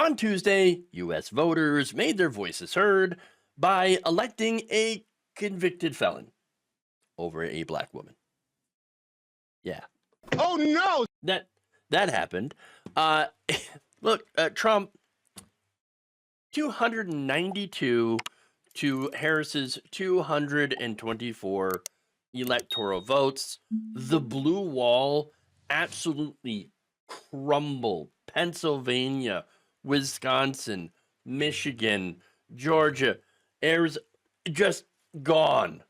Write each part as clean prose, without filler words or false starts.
On Tuesday, U.S. voters made their voices heard by electing a convicted felon over a black woman. Yeah. Oh no! That happened. Look, Trump, 292 to Harris's 224 electoral votes. The blue wall absolutely crumbled. Pennsylvania, Wisconsin, Michigan, Georgia, Arizona, just gone.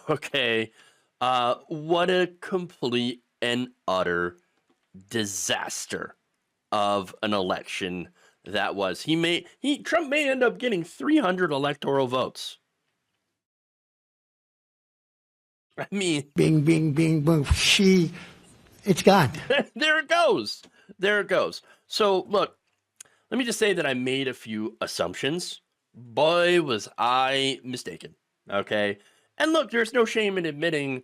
Okay. What a complete and utter disaster of an election that was. Trump may end up getting 300 electoral votes. I mean, bing, bing, bing, boom. It's gone. There it goes. So look, let me just say that I made a few assumptions. Boy, was I mistaken. Okay. And look, there's no shame in admitting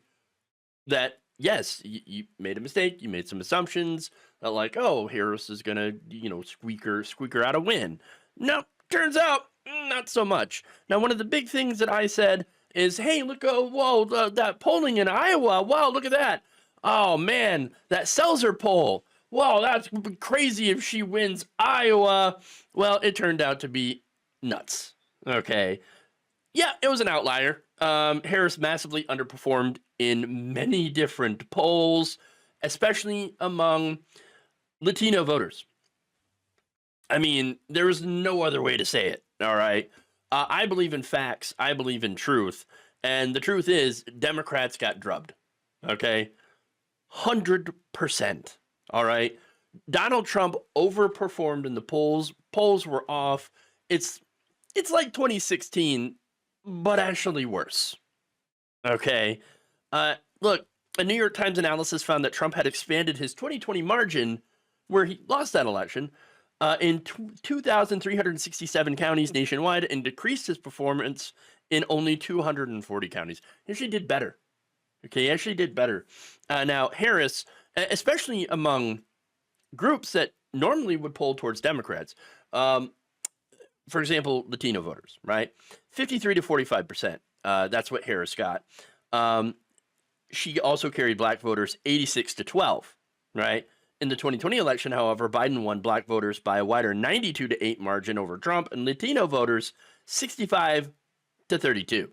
that, yes, you made a mistake. You made some assumptions that like, oh, Harris is going to, squeaker out a win. No, turns out not so much. Now, one of the big things that I said is, hey, look, that polling in Iowa. Wow, look at that. Oh, man, that Seltzer poll. Wow, that's crazy if she wins Iowa. Well, it turned out to be nuts. Okay. Yeah, it was an outlier. Harris massively underperformed in many different polls, especially among Latino voters. I mean, there is no other way to say it, all right? I believe in facts. I believe in truth. And the truth is, Democrats got drubbed, okay? 100%, all right? Donald Trump overperformed in the polls. Polls were off. It's like 2016, but actually worse. Okay. Look, a New York Times analysis found that Trump had expanded his 2020 margin, where he lost that election, in 2,367 counties nationwide, and decreased his performance in only 240 counties. He actually did better. Okay, he actually did better. Now, Harris, especially among groups that normally would poll towards Democrats, for example, Latino voters, right? 53 to 45%. That's what Harris got. She also carried black voters 86 to 12, right? In the 2020 election, however, Biden won black voters by a wider 92 to 8 margin over Trump, and Latino voters 65 to 32.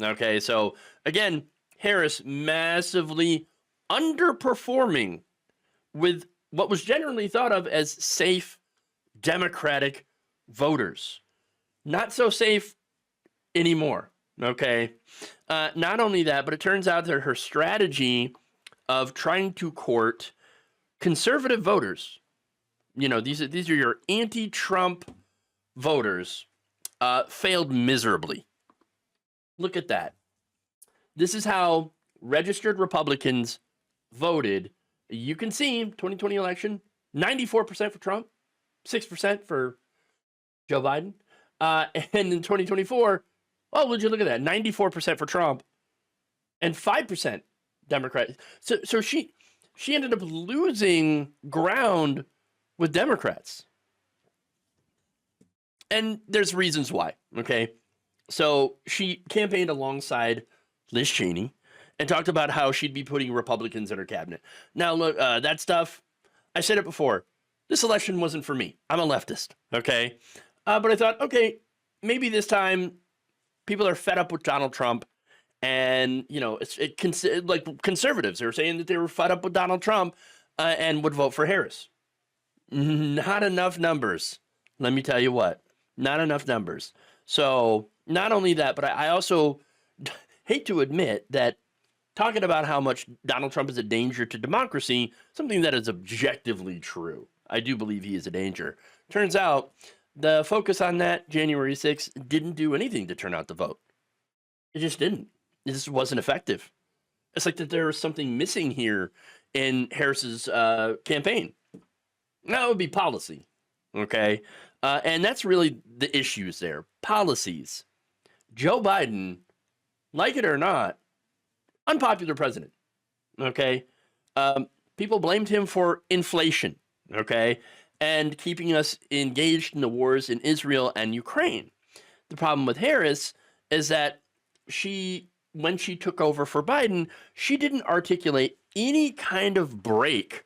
Okay, so again, Harris massively underperforming with what was generally thought of as safe Democratic voters. Not so safe anymore, okay? Not only that, but it turns out that her strategy of trying to court conservative voters, these are your anti-Trump voters, failed miserably. Look at that. This is how registered Republicans voted. You can see 2020 election, 94% for Trump, 6% for Joe Biden. And in 2024, would you look at that? 94% for Trump and 5% Democrat. So she ended up losing ground with Democrats. And there's reasons why, okay? So she campaigned alongside Liz Cheney and talked about how she'd be putting Republicans in her cabinet. Now, look, that stuff, I said it before, this election wasn't for me. I'm a leftist, okay? But I thought, okay, maybe this time people are fed up with Donald Trump, and like conservatives are saying that they were fed up with Donald Trump and would vote for Harris. Not enough numbers. Let me tell you what, not enough numbers. So not only that, but I also hate to admit that talking about how much Donald Trump is a danger to democracy, something that is objectively true. I do believe he is a danger. Turns out the focus on that January 6th didn't do anything to turn out the vote. It just didn't. It just wasn't effective. It's like that there was something missing here in Harris's campaign. That would be policy, okay? And that's really the issues there. Policies. Joe Biden, like it or not, unpopular president, okay? People blamed him for inflation, okay? and keeping us engaged in the wars in Israel and Ukraine. The problem with Harris is that when she took over for Biden, she didn't articulate any kind of break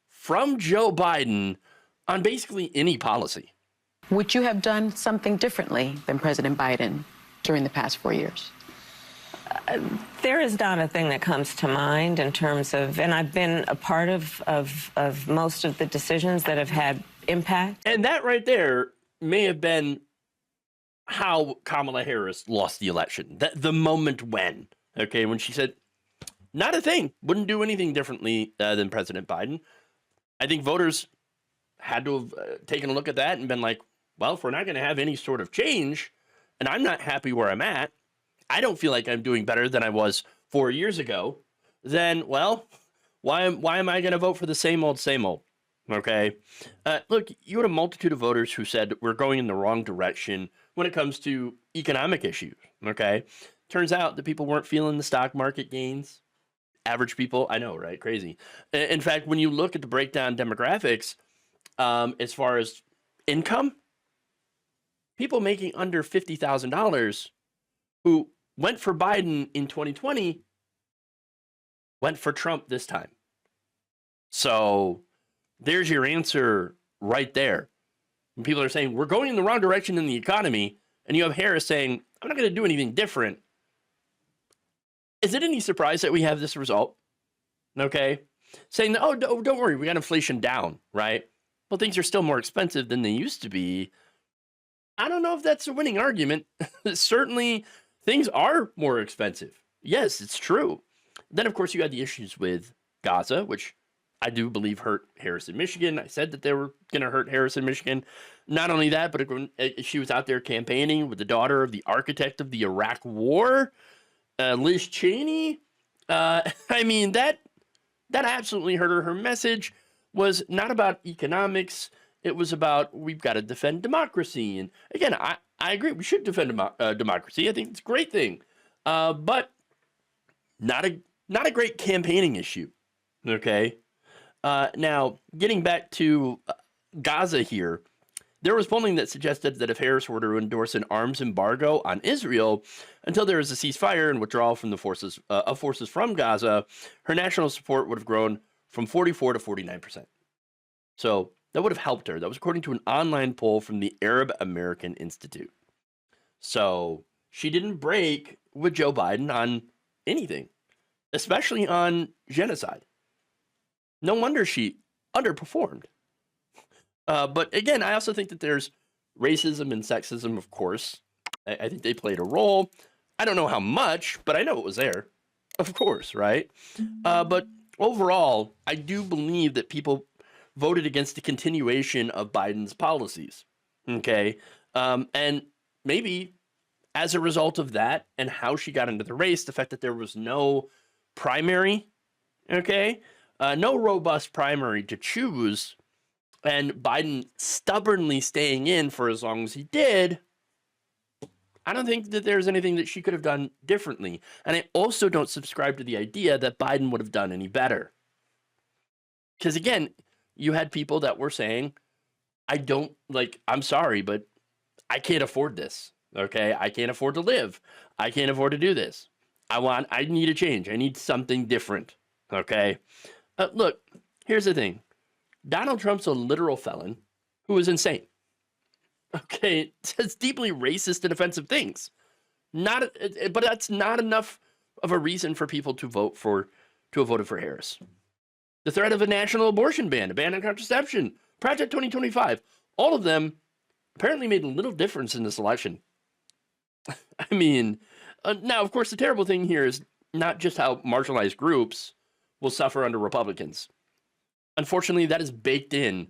from Joe Biden on basically any policy. Would you have done something differently than President Biden during the past 4 years? There is not a thing that comes to mind in terms of, and I've been a part of most of the decisions that have had impact. And that right there may have been how Kamala Harris lost the election. The moment when she said, not a thing, wouldn't do anything differently than President Biden. I think voters had to have taken a look at that and been like, well, if we're not going to have any sort of change, and I'm not happy where I'm at, I don't feel like I'm doing better than I was 4 years ago, then, well, why am I going to vote for the same old, okay? Look, you had a multitude of voters who said we're going in the wrong direction when it comes to economic issues, okay? Turns out that people weren't feeling the stock market gains. Average people, I know, right? Crazy. In fact, when you look at the breakdown demographics, as far as income, people making under $50,000 who went for Biden in 2020 went for Trump this time. So there's your answer right there. When people are saying we're going in the wrong direction in the economy, and you have Harris saying, I'm not going to do anything different. Is it any surprise that we have this result? Okay. Saying, oh, don't worry, we got inflation down, right? Well, things are still more expensive than they used to be. I don't know if that's a winning argument. Certainly, things are more expensive. Yes, it's true. Then, of course, you had the issues with Gaza, which I do believe hurt Harris in Michigan. I said that they were going to hurt Harris in Michigan. Not only that, but she was out there campaigning with the daughter of the architect of the Iraq War, Liz Cheney. I mean, that absolutely hurt her. Her message was not about economics. It was about, we've got to defend democracy. And again, I agree. We should defend democracy. I think it's a great thing. But not a great campaigning issue. Okay. Now, getting back to Gaza here, there was polling that suggested that if Harris were to endorse an arms embargo on Israel until there is a ceasefire and withdrawal from the forces from Gaza, her national support would have grown from 44 to 49%. So that would have helped her. That was according to an online poll from the Arab American Institute. So she didn't break with Joe Biden on anything, especially on genocide. No wonder she underperformed. But again, I also think that there's racism and sexism, of course. I think they played a role. I don't know how much, but I know it was there. Of course, right? But overall, I do believe that people voted against the continuation of Biden's policies. Okay? And maybe as a result of that and how she got into the race, the fact that there was no primary, okay? No robust primary to choose, and Biden stubbornly staying in for as long as he did, I don't think that there's anything that she could have done differently. And I also don't subscribe to the idea that Biden would have done any better. Because again, you had people that were saying, I'm sorry, but I can't afford this. Okay, I can't afford to live. I can't afford to do this. I need a change. I need something different. Okay. Look, here's the thing. Donald Trump's a literal felon who is insane. Okay, says deeply racist and offensive things. But that's not enough of a reason for people to have voted for Harris. The threat of a national abortion ban, a ban on contraception, Project 2025, all of them apparently made little difference in this election. I mean, now, of course, the terrible thing here is not just how marginalized groups will suffer under Republicans. Unfortunately, that is baked in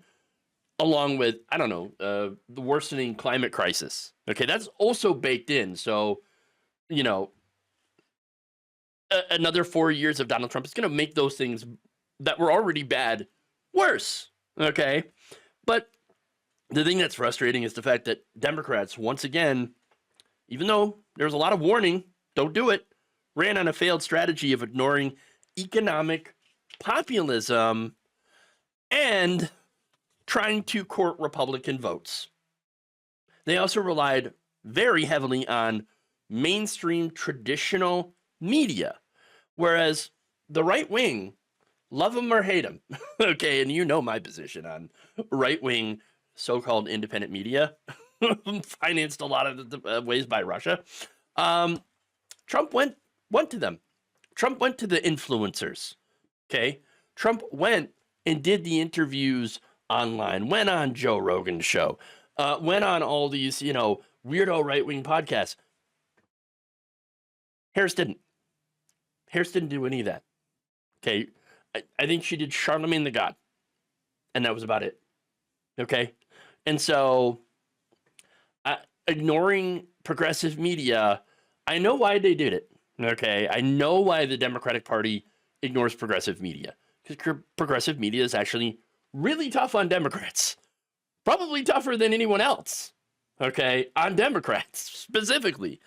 along with, the worsening climate crisis. Okay, that's also baked in. So, another 4 years of Donald Trump is going to make those things that were already bad worse. Okay, but the thing that's frustrating is the fact that Democrats, once again, even though there's a lot of warning, don't do it, ran on a failed strategy of ignoring economic populism and trying to court Republican votes. They also relied very heavily on mainstream traditional media, whereas the right wing, love them or hate them, okay, and you know my position on right wing so-called independent media, financed a lot of the ways by Russia. Trump went to them. Trump went to the influencers. Okay, Trump went and did the interviews online. Went on Joe Rogan's show. Went on all these, weirdo right wing podcasts. Harris didn't. Harris didn't do any of that. Okay, I think she did Charlemagne the God, and that was about it. Okay, and so ignoring progressive media, I know why they did it. Okay, I know why the Democratic Party ignores progressive media, because progressive media is actually really tough on Democrats, probably tougher than anyone else. Okay, on Democrats specifically,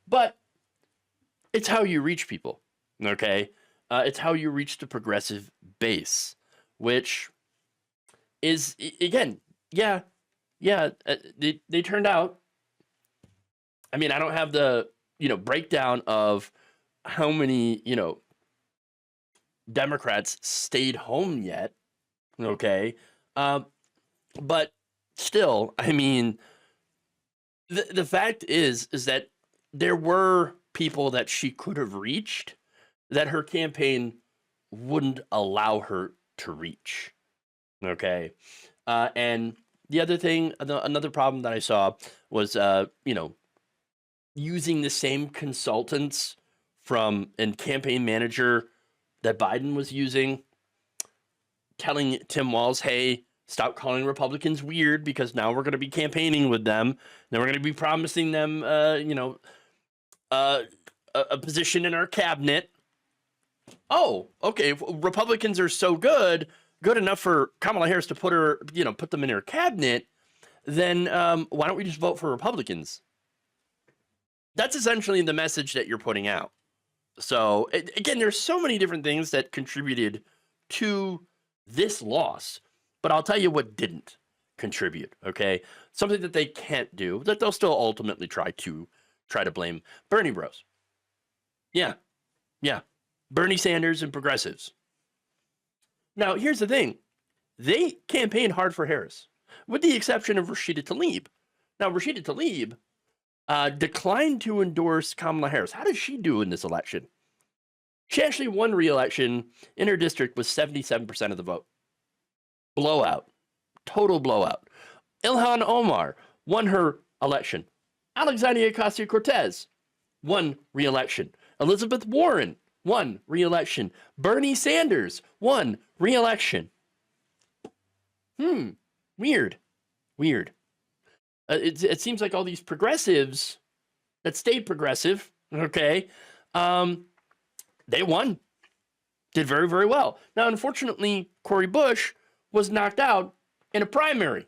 but it's how you reach people. Okay, it's how you reach the progressive base, which is again, they turned out. I mean, I don't have the breakdown of how many Democrats stayed home yet. Okay, but still, I mean, the fact is that there were people that she could have reached that her campaign wouldn't allow her to reach. Okay, and the other thing, another problem that I saw was using the same consultants and campaign manager that Biden was using, telling Tim Walz, hey, stop calling Republicans weird because now we're going to be campaigning with them. Then we're going to be promising them, a position in our cabinet. Oh, okay. If Republicans are so good enough for Kamala Harris to put them in her cabinet, then why don't we just vote for Republicans? That's essentially the message that you're putting out. So again, there's so many different things that contributed to this loss, but I'll tell you what didn't contribute. Okay, something that they can't do, that they'll still ultimately try to blame Bernie Bros. Yeah, Bernie Sanders and progressives. Now, here's the thing: they campaigned hard for Harris, with the exception of Rashida Tlaib. Now, Rashida Tlaib declined to endorse Kamala Harris. How does she do in this election? She actually won re-election in her district with 77% of the vote. Blowout. Total blowout. Ilhan Omar won her election. Alexandria Ocasio-Cortez won re-election. Elizabeth Warren won re-election. Bernie Sanders won re-election. Weird. It seems like all these progressives that stayed progressive, okay, they won. Did very, very well. Now, unfortunately, Cori Bush was knocked out in a primary.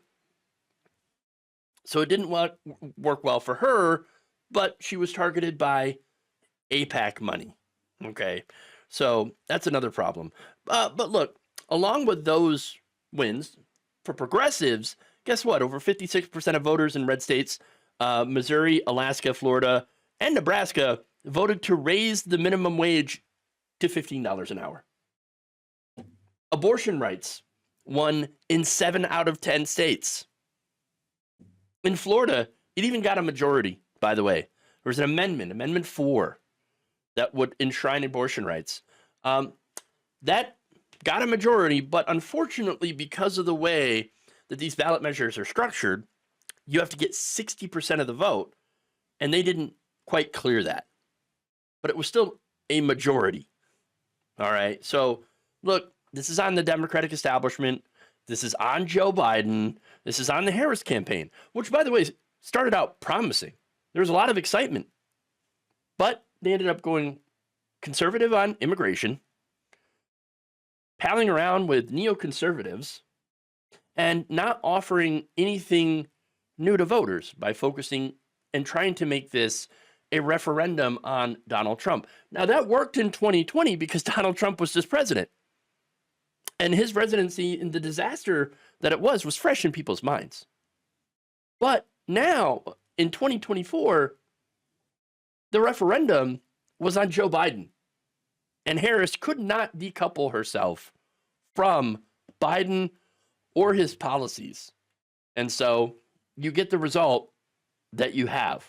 So it didn't work well for her, but she was targeted by AIPAC money. Okay, so that's another problem. But look, along with those wins, for progressives, guess what? Over 56% of voters in red states, Missouri, Alaska, Florida, and Nebraska voted to raise the minimum wage to $15 an hour. Abortion rights won in 7 out of 10 states. In Florida, it even got a majority, by the way. There was an Amendment 4, that would enshrine abortion rights. That got a majority, but unfortunately, because of the way that these ballot measures are structured, you have to get 60% of the vote, and they didn't quite clear that. But it was still a majority. All right, so look, this is on the Democratic establishment. This is on Joe Biden. This is on the Harris campaign, which, by the way, started out promising. There was a lot of excitement, but they ended up going conservative on immigration, palling around with neoconservatives, and not offering anything new to voters by focusing and trying to make this a referendum on Donald Trump. Now, that worked in 2020 because Donald Trump was just president. And his presidency and the disaster that it was fresh in people's minds. But now, in 2024, the referendum was on Joe Biden. And Harris could not decouple herself from Biden or his policies. And so you get the result that you have.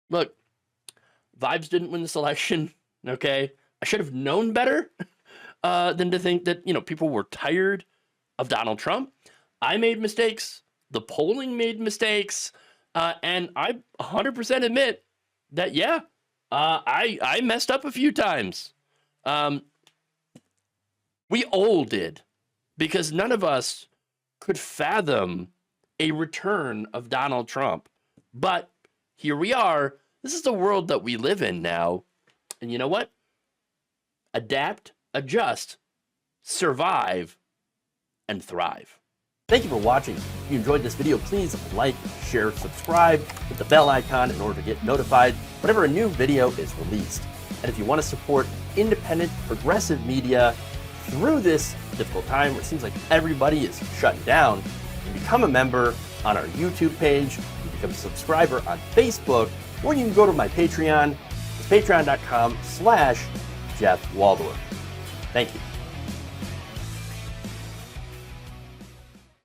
Look, Vibes didn't win this election, okay? I should have known better than to think that, people were tired of Donald Trump. I made mistakes. The polling made mistakes. And I 100% admit that, yeah, I messed up a few times. We all did, because none of us could fathom a return of Donald Trump. But here we are. This is the world that we live in now. And you know what? Adapt, adjust, survive, and thrive. Thank you for watching. If you enjoyed this video, please like, share, subscribe, hit the bell icon in order to get notified whenever a new video is released. And if you want to support independent, progressive media through this difficult time where it seems like everybody is shutting down, you can become a member on our YouTube page, you can become a subscriber on Facebook, or you can go to my Patreon. It's patreon.com/Jeff Waldorf. Thank you.